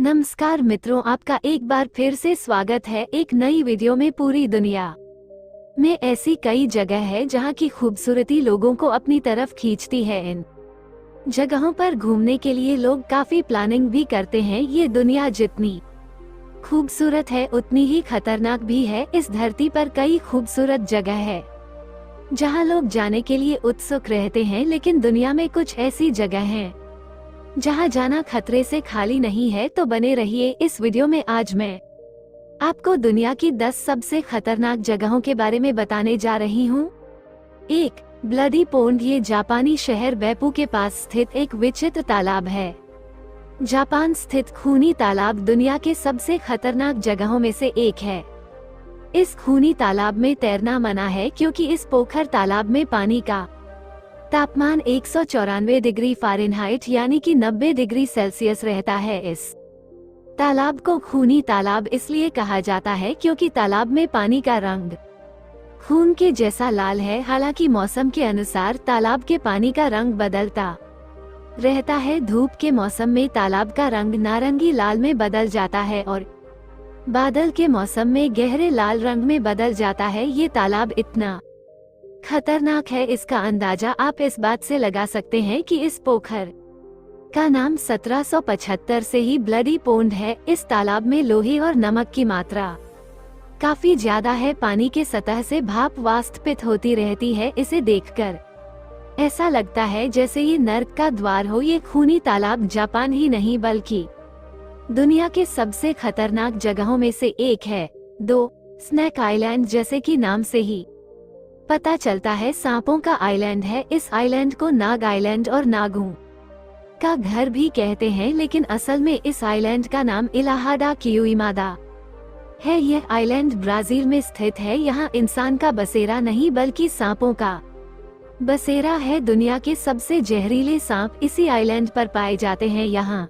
नमस्कार मित्रों, आपका एक बार फिर से स्वागत है एक नई वीडियो में। पूरी दुनिया में ऐसी कई जगह है जहां की खूबसूरती लोगों को अपनी तरफ खींचती है। इन जगहों पर घूमने के लिए लोग काफी प्लानिंग भी करते हैं। ये दुनिया जितनी खूबसूरत है उतनी ही खतरनाक भी है। इस धरती पर कई खूबसूरत जगह है जहां लोग जाने के लिए उत्सुक रहते हैं, लेकिन दुनिया में कुछ ऐसी जगह हैं जहां जाना खतरे से खाली नहीं है। तो बने रहिए इस वीडियो में। आज मैं आपको दुनिया की 10 सबसे खतरनाक जगहों के बारे में बताने जा रही हूँ। 1. Bloody pond. ये जापानी शहर बेपू के पास स्थित एक विचित्र तालाब है। जापान स्थित खूनी तालाब दुनिया के सबसे खतरनाक जगहों में से एक है। इस खूनी तालाब में तैरना मना है क्योंकि इस पोखर तालाब में पानी का तापमान 194 डिग्री फ़ारेनहाइट यानी कि 90 डिग्री सेल्सियस रहता है। इस तालाब को खूनी तालाब इसलिए कहा जाता है क्योंकि तालाब में पानी का रंग खून के जैसा लाल है। हालांकि मौसम के अनुसार तालाब के पानी का रंग बदलता रहता है। धूप के मौसम में तालाब का रंग नारंगी लाल में बदल जाता है और बादल के मौसम में गहरे लाल रंग में बदल जाता है। ये तालाब इतना खतरनाक है, इसका अंदाजा आप इस बात से लगा सकते हैं कि इस पोखर का नाम 1775 से ही ब्लडी पोंड है। इस तालाब में लोहे और नमक की मात्रा काफी ज्यादा है। पानी के सतह से भाप वाष्पित होती रहती है। इसे देखकर ऐसा लगता है जैसे ये नर्क का द्वार हो। ये खूनी तालाब जापान ही नहीं बल्कि दुनिया के सबसे खतरनाक जगहों में से एक है। 2. Snake island. जैसे कि नाम से ही पता चलता है, सांपों का आइलैंड है। इस आइलैंड को नाग आइलैंड और नागों का घर भी कहते हैं, लेकिन असल में इस आइलैंड का नाम इलाहाडा कियुइमादा है। यह आइलैंड ब्राजील में स्थित है। यहाँ इंसान का बसेरा नहीं बल्कि सांपों का बसेरा है। दुनिया के सबसे जहरीले सांप इसी आइलैंड पर पाए जाते हैं। यहाँ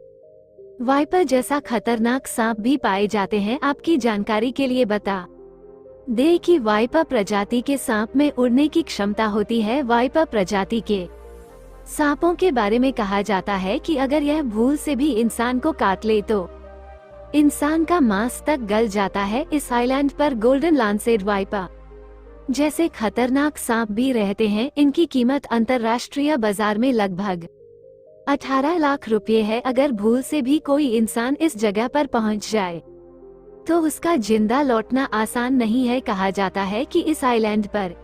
वाइपर जैसा खतरनाक सांप भी पाए जाते हैं। आपकी जानकारी के लिए बता दे कि वाइपर प्रजाति के सांप में उड़ने की क्षमता होती है। वाइपर प्रजाति के सांपों के बारे में कहा जाता है कि अगर यह भूल से भी इंसान को काट ले तो इंसान का मांस तक गल जाता है। इस आइलैंड पर गोल्डन लांसेड वाइपर जैसे खतरनाक सांप भी रहते हैं। इनकी कीमत अंतर्राष्ट्रीय बाजार में लगभग 18 लाख रुपए है। अगर भूल से भी कोई इंसान इस जगह पर पहुंच जाए तो उसका जिंदा लौटना आसान नहीं है। कहा जाता है कि इस आइलैंड पर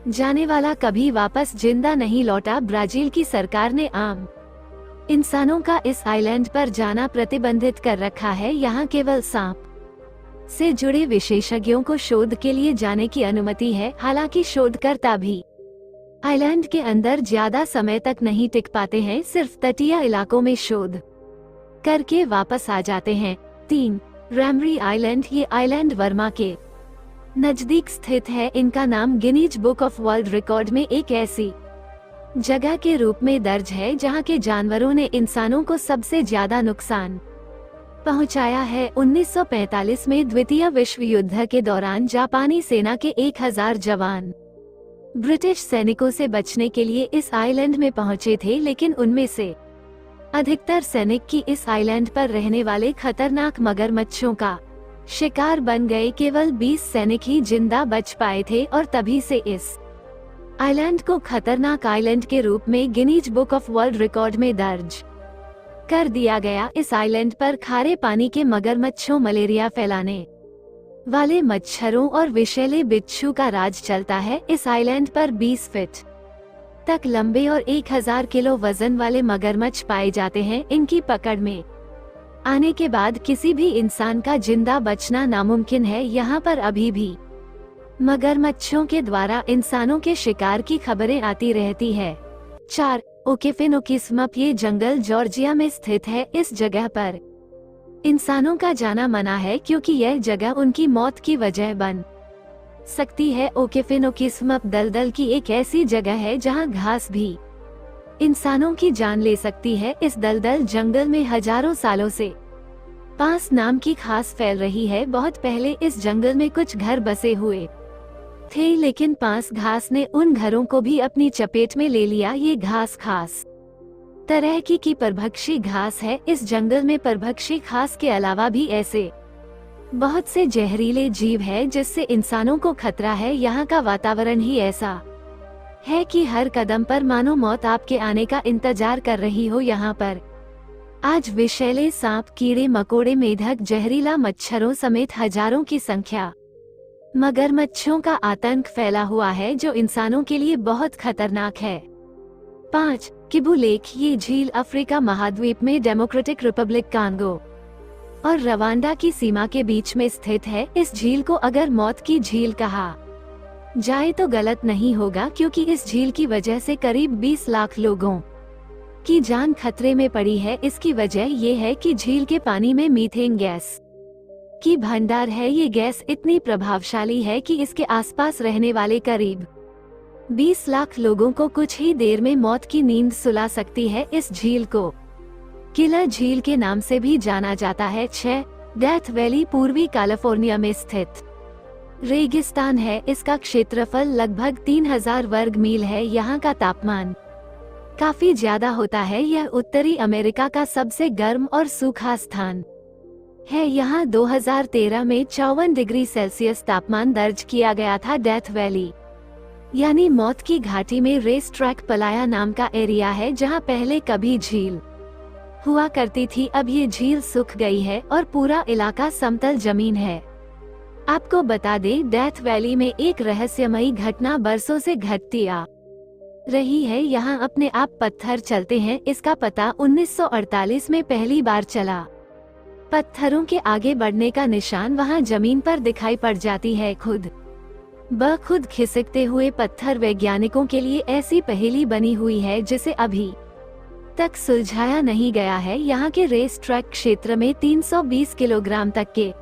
जाने वाला कभी वापस जिंदा नहीं लौटा। ब्राजील की सरकार ने आम इंसानों का इस आइलैंड पर जाना प्रतिबंधित कर रखा है। यहाँ केवल सांप से जुड़े विशेषज्ञों को शोध के लिए जाने की अनुमति है। हालांकि शोधकर्ता भी आइलैंड के अंदर ज्यादा समय तक नहीं टिक पाते हैं, सिर्फ तटीय इलाकों में शोध करके वापस आ जाते हैं। 3. रैमरी आइलैंड। ये आइलैंड वर्मा के नजदीक स्थित है। इनका नाम Guinness book of world record में एक ऐसी जगह के रूप में दर्ज है जहां के जानवरों ने इंसानों को सबसे ज्यादा नुकसान पहुंचाया है। 1945 में द्वितीय विश्व युद्ध के दौरान जापानी सेना के 1000 जवान ब्रिटिश सैनिकों से बचने के लिए इस आइलैंड में पहुंचे थे, लेकिन उनमें से अधिकतर सैनिक की इस आइलैंड पर रहने वाले खतरनाक मगरमच्छों का शिकार बन गए। केवल 20 सैनिक ही जिंदा बच पाए थे और तभी से इस आइलैंड को खतरनाक आइलैंड के रूप में Guinness book of world record में दर्ज कर दिया गया। इस आइलैंड पर खारे पानी के मगरमच्छों, मलेरिया फैलाने वाले मच्छरों और विषैले बिच्छू का राज चलता है। इस आइलैंड पर 20 फीट तक लंबे और 1000 किलो वजन वाले मगरमच्छ पाए जाते हैं। इनकी पकड़ में आने के बाद किसी भी इंसान का जिंदा बचना नामुमकिन है। यहाँ पर अभी भी मगरमच्छों के द्वारा इंसानों के शिकार की खबरें आती रहती है। 4. ओकेफेनोकिस्मप। ये जंगल जॉर्जिया में स्थित है। इस जगह पर इंसानों का जाना मना है क्योंकि यह जगह उनकी मौत की वजह बन सकती है। ओकेफेनोकिस्मप दलदल की एक ऐसी जगह है जहां घास भी इंसानों की जान ले सकती है। इस दलदल जंगल में हजारों सालों से पांस नाम की घास फैल रही है। बहुत पहले इस जंगल में कुछ घर बसे हुए थे, लेकिन पांस घास ने उन घरों को भी अपनी चपेट में ले लिया। ये घास खास तरह की परभक्षी घास है। इस जंगल में परभक्षी घास के अलावा भी ऐसे बहुत से जहरीले जीव है जिससे इंसानों को खतरा है। यहाँ का वातावरण ही ऐसा है कि हर कदम पर मानो मौत आपके आने का इंतजार कर रही हो। यहाँ पर आज विषैले सांप, कीड़े मकोड़े, मेढक, जहरीला मच्छरों समेत हजारों की संख्या मगरमच्छों का आतंक फैला हुआ है जो इंसानों के लिए बहुत खतरनाक है। 5. किबू लेक। ये झील अफ्रीका महाद्वीप में डेमोक्रेटिक रिपब्लिक कांगो और रवांडा की सीमा के बीच में स्थित है। इस झील को अगर मौत की झील कहा जाए तो गलत नहीं होगा, क्योंकि इस झील की वजह से करीब 20 लाख लोगों की जान खतरे में पड़ी है। इसकी वजह ये है कि झील के पानी में मीथेन गैस की भंडार है। ये गैस इतनी प्रभावशाली है कि इसके आसपास रहने वाले करीब 20 लाख लोगों को कुछ ही देर में मौत की नींद सुला सकती है। इस झील को किलर झील के नाम से भी जाना जाता है। 6. Death valley. पूर्वी कैलिफोर्निया में स्थित रेगिस्तान है। इसका क्षेत्रफल लगभग 3000 वर्ग मील है। यहाँ का तापमान काफी ज्यादा होता है। यह उत्तरी अमेरिका का सबसे गर्म और सूखा स्थान है। यहाँ 2013 में 54 डिग्री सेल्सियस तापमान दर्ज किया गया था। डेथ वैली यानी मौत की घाटी में रेस ट्रैक पलाया नाम का एरिया है जहाँ पहले कभी झील हुआ करती थी। अब ये झील सूख गई है और पूरा इलाका समतल जमीन है। आपको बता दें, डेथ वैली में एक रहस्यमयी घटना बरसों से घटती आ रही है। यहाँ अपने आप पत्थर चलते हैं। इसका पता 1948 में पहली बार चला। पत्थरों के आगे बढ़ने का निशान वहाँ जमीन पर दिखाई पड़ जाती है। खुद ब खुद खिसकते हुए पत्थर वैज्ञानिकों के लिए ऐसी पहेली बनी हुई है जिसे अभी तक सुलझाया नहीं गया है। यहाँ के रेस ट्रैक क्षेत्र में 320 किलोग्राम तक के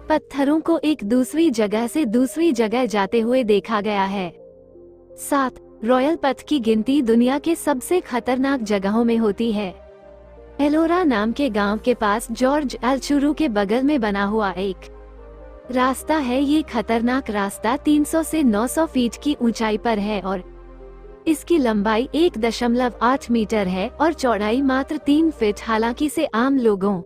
पत्थरों को एक दूसरी जगह से दूसरी जगह जाते हुए देखा गया है। 7. रॉयल पथ की गिनती दुनिया के सबसे खतरनाक जगहों में होती है। एलोरा नाम के गांव के पास जॉर्ज एल्चुरू के बगल में बना हुआ एक रास्ता है। ये खतरनाक रास्ता 300 से 900 फीट की ऊंचाई पर है और इसकी लंबाई 1.8 मीटर है और चौड़ाई मात्र 3 फीट। हालांकि इसे आम लोगों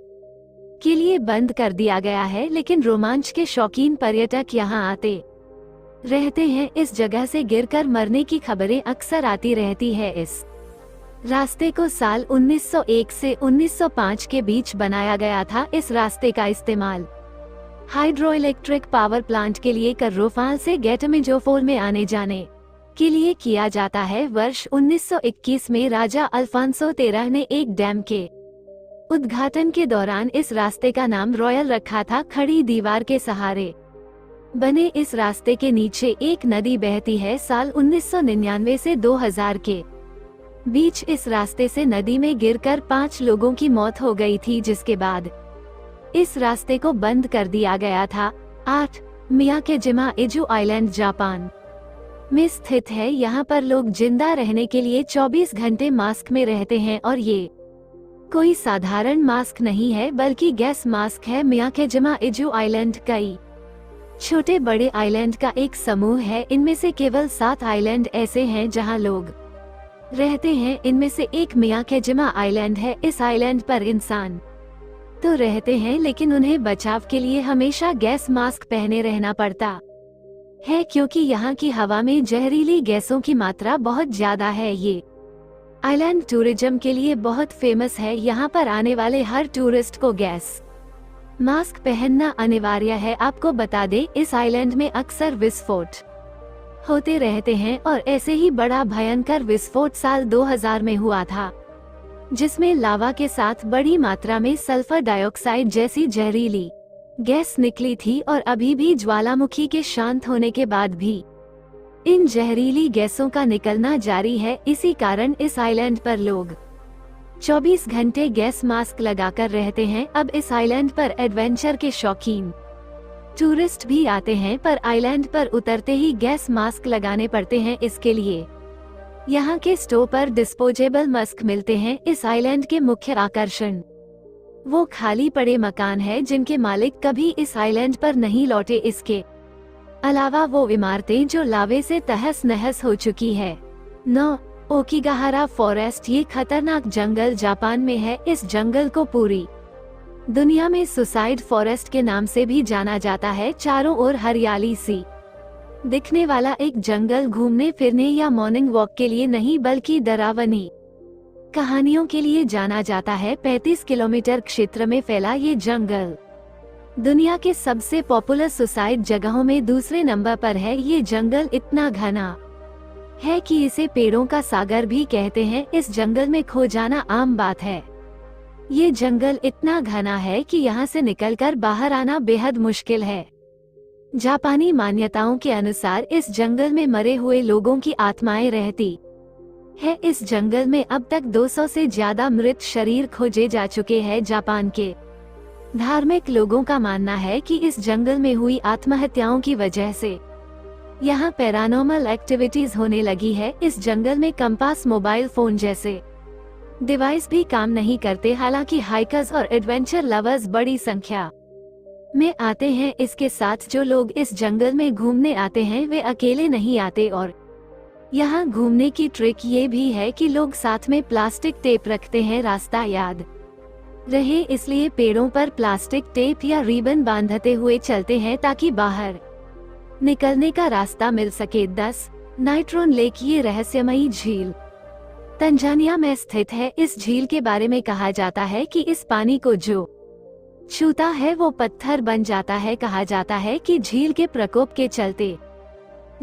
के लिए बंद कर दिया गया है, लेकिन रोमांच के शौकीन पर्यटक यहाँ आते रहते हैं। इस जगह से गिरकर मरने की खबरें अक्सर आती रहती है। इस रास्ते को साल 1901 से 1905 के बीच बनाया गया था। इस रास्ते का इस्तेमाल हाइड्रोइलेक्ट्रिक पावर प्लांट के लिए कर्रोफाल से गेटमिजोफोल में आने जाने के लिए किया जाता है। वर्ष 1921 में राजा अल्फांसो 13 ने एक डैम के उद्घाटन के दौरान इस रास्ते का नाम रॉयल रखा था। खड़ी दीवार के सहारे बने इस रास्ते के नीचे एक नदी बहती है। साल 1999 से 2000 के बीच इस रास्ते से नदी में गिरकर 5 लोगों की मौत हो गई थी, जिसके बाद इस रास्ते को बंद कर दिया गया था। 8. मियाकेजिमा एजू आइलैंड जापान में स्थित है। यहाँ पर लोग जिंदा रहने के लिए 24 घंटे मास्क में रहते हैं और ये कोई साधारण मास्क नहीं है बल्कि गैस मास्क है। मियाकेजिमा एजू आइलैंड कई छोटे बड़े आइलैंड का एक समूह है। इनमें से केवल 7 आइलैंड ऐसे हैं जहाँ लोग रहते हैं। इनमें से एक मियाकेजिमा आइलैंड है। इस आइलैंड पर इंसान तो रहते हैं, लेकिन उन्हें बचाव के लिए हमेशा गैस मास्क पहने रहना पड़ता है, क्योंकि यहाँ की हवा में जहरीली गैसों की मात्रा बहुत ज्यादा है। ये आइलैंड टूरिज्म के लिए बहुत फेमस है। यहाँ पर आने वाले हर टूरिस्ट को गैस मास्क पहनना अनिवार्य है। आपको बता दें, इस आइलैंड में अक्सर विस्फोट होते रहते हैं और ऐसे ही बड़ा भयंकर विस्फोट साल 2000 में हुआ था, जिसमें लावा के साथ बड़ी मात्रा में सल्फर डाइऑक्साइड जैसी जहरीली गैस निकली थी और अभी भी ज्वालामुखी के शांत होने के बाद भी इन जहरीली गैसों का निकलना जारी है। इसी कारण इस आइलैंड पर लोग 24 घंटे गैस मास्क लगाकर रहते हैं। अब इस आइलैंड पर एडवेंचर के शौकीन टूरिस्ट भी आते हैं, पर आइलैंड पर उतरते ही गैस मास्क लगाने पड़ते हैं। इसके लिए यहाँ के स्टोर पर डिस्पोजेबल मास्क मिलते हैं। इस आइलैंड के मुख्य आकर्षण वो खाली पड़े मकान है जिनके मालिक कभी इस आइलैंड पर नहीं लौटे। इसके अलावा वो इमारतें जो लावे से तहस नहस हो चुकी है। 9. ओकिगाहारा फॉरेस्ट, ये खतरनाक जंगल जापान में है। इस जंगल को पूरी दुनिया में सुसाइड फॉरेस्ट के नाम से भी जाना जाता है। चारों ओर हरियाली सी दिखने वाला एक जंगल घूमने फिरने या मॉर्निंग वॉक के लिए नहीं बल्कि डरावनी कहानियों के लिए जाना जाता है। 35 किलोमीटर क्षेत्र में फैला ये जंगल दुनिया के सबसे पॉपुलर सुसाइड जगहों में दूसरे नंबर पर है। ये जंगल इतना घना है कि इसे पेड़ों का सागर भी कहते हैं। इस जंगल में खो जाना आम बात है। ये जंगल इतना घना है कि यहाँ से निकलकर बाहर आना बेहद मुश्किल है। जापानी मान्यताओं के अनुसार इस जंगल में मरे हुए लोगों की आत्माएं रहती है। इस जंगल में अब तक 200 से ज्यादा मृत शरीर खोजे जा चुके हैं। जापान के धार्मिक लोगों का मानना है कि इस जंगल में हुई आत्महत्याओं की वजह से यहाँ पैरानॉर्मल एक्टिविटीज होने लगी है। इस जंगल में कंपास, मोबाइल फोन जैसे डिवाइस भी काम नहीं करते। हालांकि हाइकर्स और एडवेंचर लवर्स बड़ी संख्या में आते हैं। इसके साथ जो लोग इस जंगल में घूमने आते हैं वे अकेले नहीं आते, और यहाँ घूमने की ट्रिक ये भी है कि लोग साथ में प्लास्टिक टेप रखते हैं। रास्ता याद रहे इसलिए पेड़ों पर प्लास्टिक टेप या रिबन बांधते हुए चलते हैं ताकि बाहर निकलने का रास्ता मिल सके। 10 नाइट्रोन लेक, ये रहस्यमयी झील तंजानिया में स्थित है। इस झील के बारे में कहा जाता है कि इस पानी को जो छूता है वो पत्थर बन जाता है। कहा जाता है कि झील के प्रकोप के चलते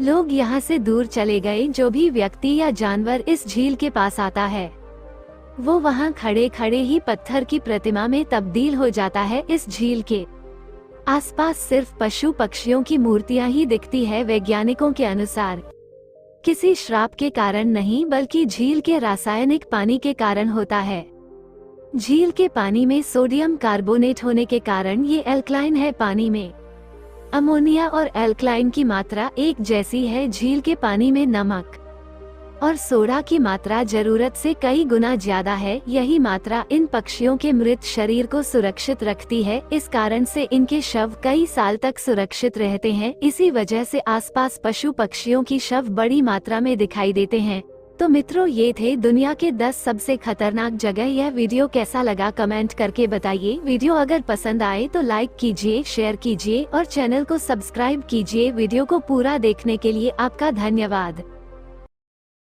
लोग यहाँ से दूर चले गए। जो भी व्यक्ति या जानवर इस झील के पास आता है वो वहाँ खड़े खड़े ही पत्थर की प्रतिमा में तब्दील हो जाता है। इस झील के आसपास सिर्फ पशु पक्षियों की मूर्तियां ही दिखती है। वैज्ञानिकों के अनुसार किसी श्राप के कारण नहीं बल्कि झील के रासायनिक पानी के कारण होता है। झील के पानी में सोडियम कार्बोनेट होने के कारण ये एल्कलाइन है। पानी में अमोनिया और एल्कलाइन की मात्रा एक जैसी है। झील के पानी में नमक और सोडा की मात्रा जरूरत से कई गुना ज्यादा है। यही मात्रा इन पक्षियों के मृत शरीर को सुरक्षित रखती है। इस कारण से इनके शव कई साल तक सुरक्षित रहते हैं। इसी वजह से आसपास पशु पक्षियों की शव बड़ी मात्रा में दिखाई देते हैं। तो मित्रों, ये थे दुनिया के 10 सबसे खतरनाक जगह। यह वीडियो कैसा लगा कमेंट करके बताइए। वीडियो अगर पसंद आए तो लाइक कीजिए, शेयर कीजिए और चैनल को सब्सक्राइब कीजिए। वीडियो को पूरा देखने के लिए आपका धन्यवाद।